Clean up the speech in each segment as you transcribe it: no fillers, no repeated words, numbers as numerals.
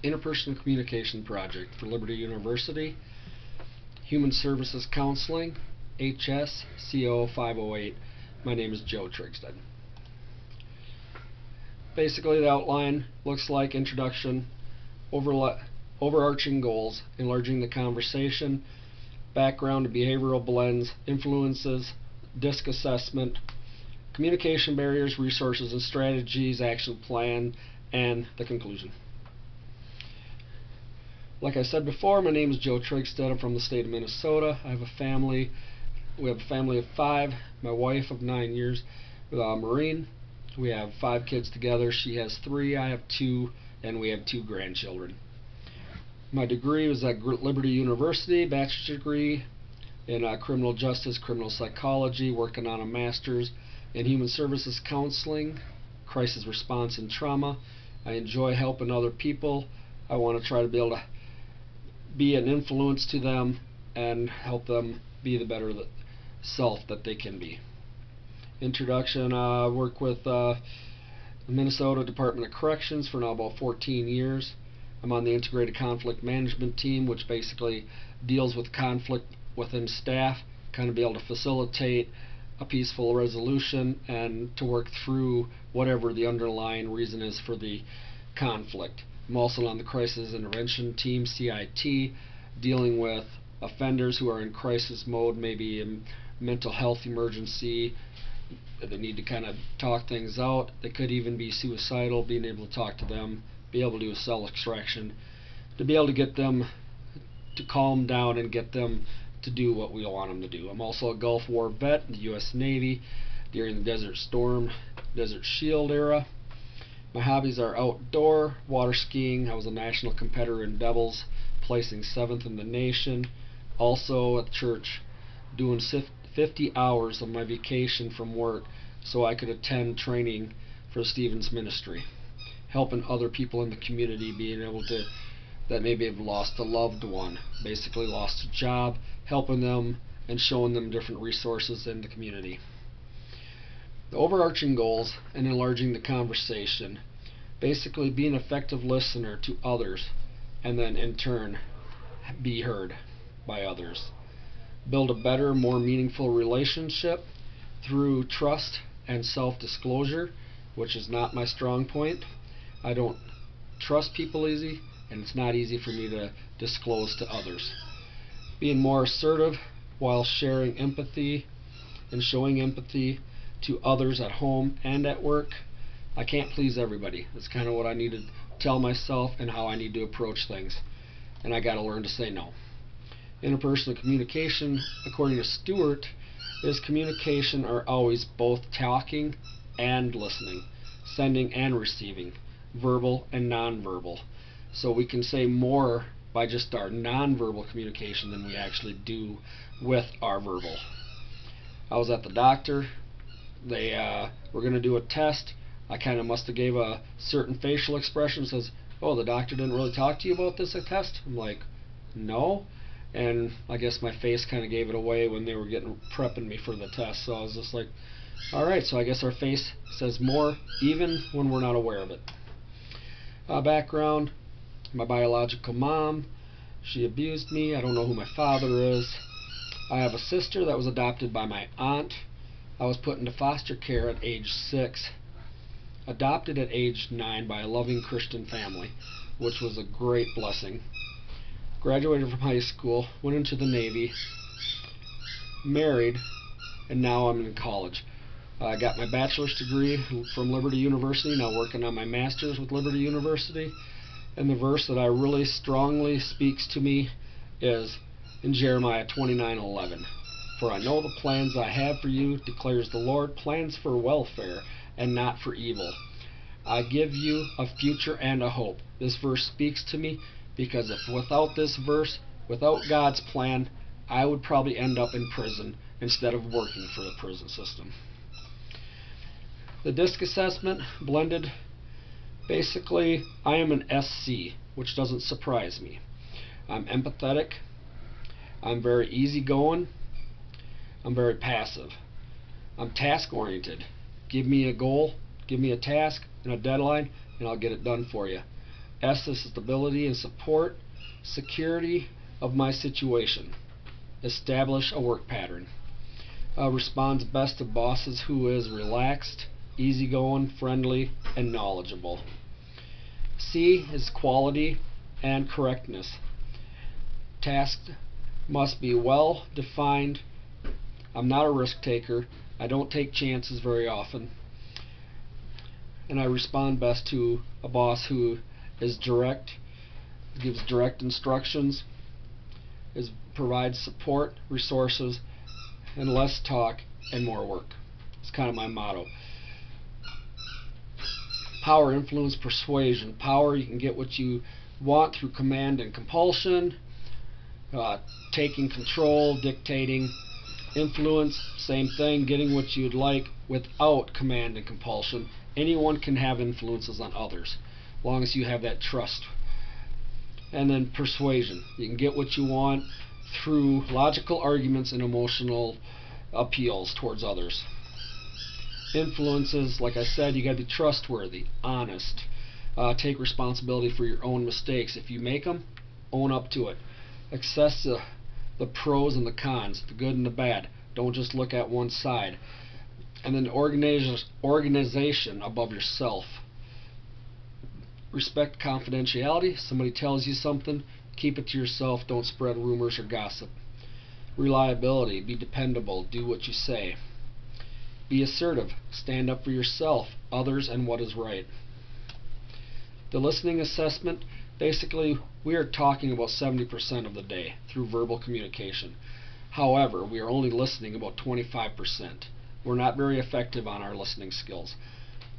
Interpersonal Communication Project for Liberty University, Human Services Counseling, Hsco 508. My name is Joe Trigstead. Basically, the outline looks like introduction, overarching goals, enlarging the conversation, background to behavioral blends, influences, DISC assessment, communication barriers, resources and strategies, action plan, and the conclusion. Like I said before, my name is Joe Trigstead. I'm from the state of Minnesota. I have a family. We have a family of 5. My wife of 9 years, Maureen. We have 5 kids together. She has 3, I have 2, and we have 2 grandchildren. My degree was at Liberty University, bachelor's degree in criminal justice, criminal psychology, working on a master's in human services counseling, crisis response and trauma. I enjoy helping other people. I want to try to be able to be an influence to them and help them be the better self that they can be. Introduction, I work with the Minnesota Department of Corrections for now about 14 years. I'm on the Integrated Conflict Management Team, which basically deals with conflict within staff, kind of be able to facilitate a peaceful resolution and to work through whatever the underlying reason is for the conflict. I'm also on the Crisis Intervention Team, CIT, dealing with offenders who are in crisis mode, maybe a mental health emergency. They need to kind of talk things out. They could even be suicidal, being able to talk to them, be able to do a cell extraction, to be able to get them to calm down and get them to do what we want them to do. I'm also a Gulf War vet in the U.S. Navy during the Desert Storm, Desert Shield era. My hobbies are outdoor, water skiing. I was a national competitor in doubles, placing 7th in the nation. Also at church, doing 50 hours of my vacation from work so I could attend training for Stephen's ministry, helping other people in the community, being able to, that maybe have lost a loved one, basically lost a job, helping them and showing them different resources in the community. The overarching goals and enlarging the conversation, basically being an effective listener to others and then in turn be heard by others. Build a better, more meaningful relationship through trust and self-disclosure, which is not my strong point. I don't trust people easy, and it's not easy for me to disclose to others. Being more assertive while sharing empathy and showing empathy to others at home and at work. I can't please everybody. That's kind of what I need to tell myself and how I need to approach things. And I got to learn to say no. Interpersonal communication, according to Stewart, is communication are always both talking and listening, sending and receiving, verbal and nonverbal. So we can say more by just our nonverbal communication than we actually do with our verbal. I was at the doctor. They were going to do a test. I kind of must have gave a certain facial expression. Says, "Oh, the doctor didn't really talk to you about this test?" I'm like, "No." And I guess my face kind of gave it away when they were prepping me for the test. So I was just like, all right, so I guess our face says more even when we're not aware of it. Background, my biological mom, she abused me. I don't know who my father is. I have a sister that was adopted by my aunt. I was put into foster care at age 6, adopted at age 9 by a loving Christian family, which was a great blessing. Graduated from high school, went into the Navy, married, and now I'm in college. I got my bachelor's degree from Liberty University, now working on my master's with Liberty University. And the verse that I really strongly speaks to me is in Jeremiah 29:11. For I know the plans I have for you, declares the Lord, plans for welfare and not for evil. I give you a future and a hope. This verse speaks to me because if without this verse, without God's plan, I would probably end up in prison instead of working for the prison system. The DISC assessment, blended, basically I am an SC, which doesn't surprise me. I'm empathetic, I'm very easygoing, I'm very passive. I'm task oriented. Give me a goal, give me a task and a deadline, and I'll get it done for you. S is stability and support. Security of my situation. Establish a work pattern. Responds best to bosses who is relaxed, easygoing, friendly, and knowledgeable. C is quality and correctness. Tasks must be well defined. I'm not a risk taker. I don't take chances very often. And I respond best to a boss who is direct, gives direct instructions, provides support, resources, and less talk and more work. It's kind of my motto. Power, influence, persuasion. Power, you can get what you want through command and compulsion, taking control, dictating. Influence, same thing, getting what you'd like without command and compulsion. Anyone can have influences on others, as long as you have that trust. And then persuasion. You can get what you want through logical arguments and emotional appeals towards others. Influences, like I said, you got to be trustworthy, honest, take responsibility for your own mistakes. If you make them, own up to it. Assess the pros and the cons, the good and the bad. Don't just look at one side. And then organization above yourself. Respect confidentiality. Somebody tells you something, keep it to yourself. Don't spread rumors or gossip. Reliability. Be dependable. Do what you say. Be assertive. Stand up for yourself, others, and what is right. The listening assessment, basically we are talking about 70% of the day through verbal communication. However, we are only listening about 25%. We're not very effective on our listening skills.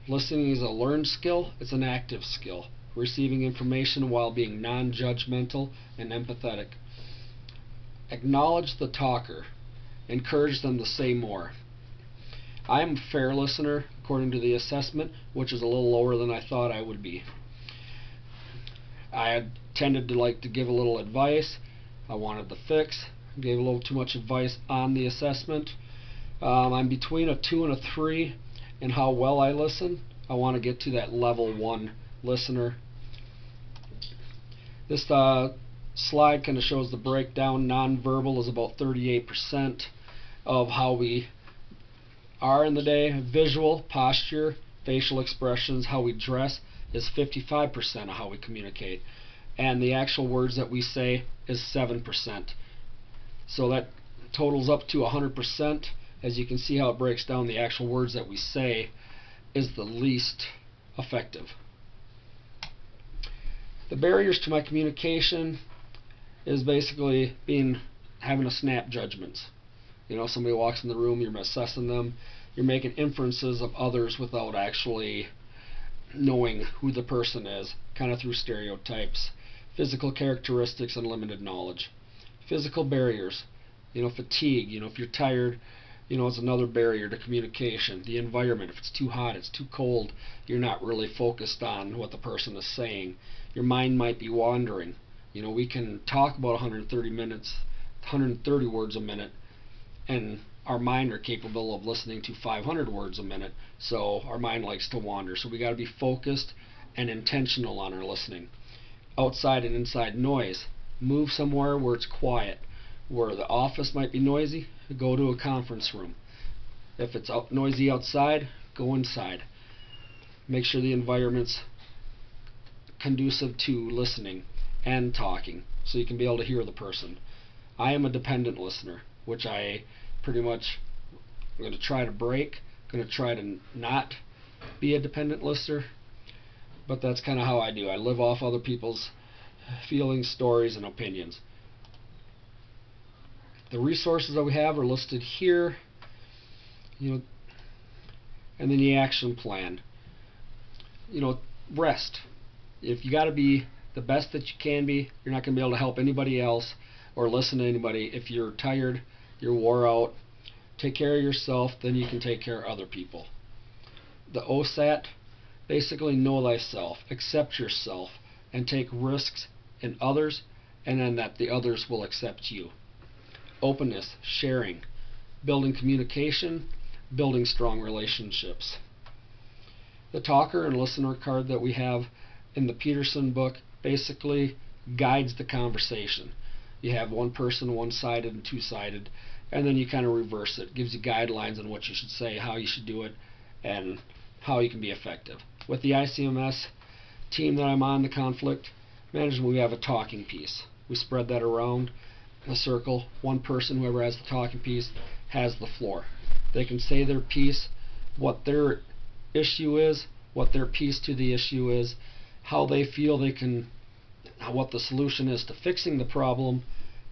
Listening is a learned skill, it's an active skill. Receiving information while being non-judgmental and empathetic. Acknowledge the talker. Encourage them to say more. I am a fair listener according to the assessment, which is a little lower than I thought I would be. I had tended to like to give a little advice. I wanted to fix. Gave a little too much advice on the assessment. I'm between a 2 and a 3 in how well I listen. I want to get to that level 1 listener. This slide kind of shows the breakdown. Nonverbal is about 38% of how we are in the day. Visual, posture, facial expressions, how we dress is 55% of how we communicate. And the actual words that we say is 7%. So that totals up to 100%. As you can see how it breaks down, the actual words that we say is the least effective. The barriers to my communication is basically having to snap judgments. You know, somebody walks in the room, you're assessing them, you're making inferences of others without actually knowing who the person is, kind of through stereotypes. Physical characteristics and limited knowledge. Physical barriers, fatigue, if you're tired, is another barrier to communication. The environment, if it's too hot, it's too cold, you're not really focused on what the person is saying. Your mind might be wandering. We can talk about 130 words a minute, and our mind are capable of listening to 500 words a minute, so our mind likes to wander. So we got to be focused and intentional on our listening. Outside and inside noise. Move somewhere where it's quiet. Where the office might be noisy, go to a conference room. If it's noisy outside, go inside. Make sure the environment's conducive to listening and talking, so you can be able to hear the person. I am a dependent listener, which I pretty much I'm going to try to break. I'm going to try to not be a dependent listener, but that's kind of how I do. I live off other people's feelings, stories, and opinions. The resources that we have are listed here, and then the action plan. Rest. If you got to be the best that you can be, you're not going to be able to help anybody else or listen to anybody. If you're tired, you're wore out, take care of yourself, then you can take care of other people. The OSAT, basically know thyself, accept yourself, and take risks in others, and then that the others will accept you. Openness, sharing, building communication, building strong relationships. The talker and listener card that we have in the Peterson book basically guides the conversation. You have one person, one-sided and two-sided, and then you kind of reverse it. It gives you guidelines on what you should say, how you should do it, and how you can be effective. With the ICMS team that I'm on, the conflict management, we have a talking piece. We spread that around a circle. One person, whoever has the talking piece, has the floor. They can say their piece, what their issue is, what their piece to the issue is, how they feel they can, what the solution is to fixing the problem,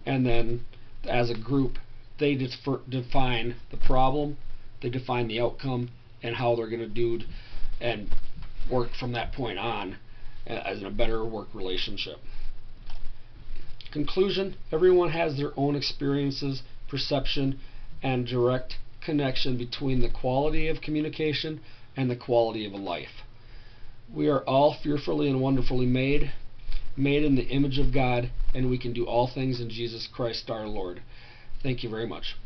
and then as a group they define the problem, they define the outcome, and how they're going to do and work from that point on as in a better work relationship. Conclusion: everyone has their own experiences, perception, and direct connection between the quality of communication and the quality of a life. We are all fearfully and wonderfully made in the image of God, and we can do all things in Jesus Christ our Lord. Thank you very much.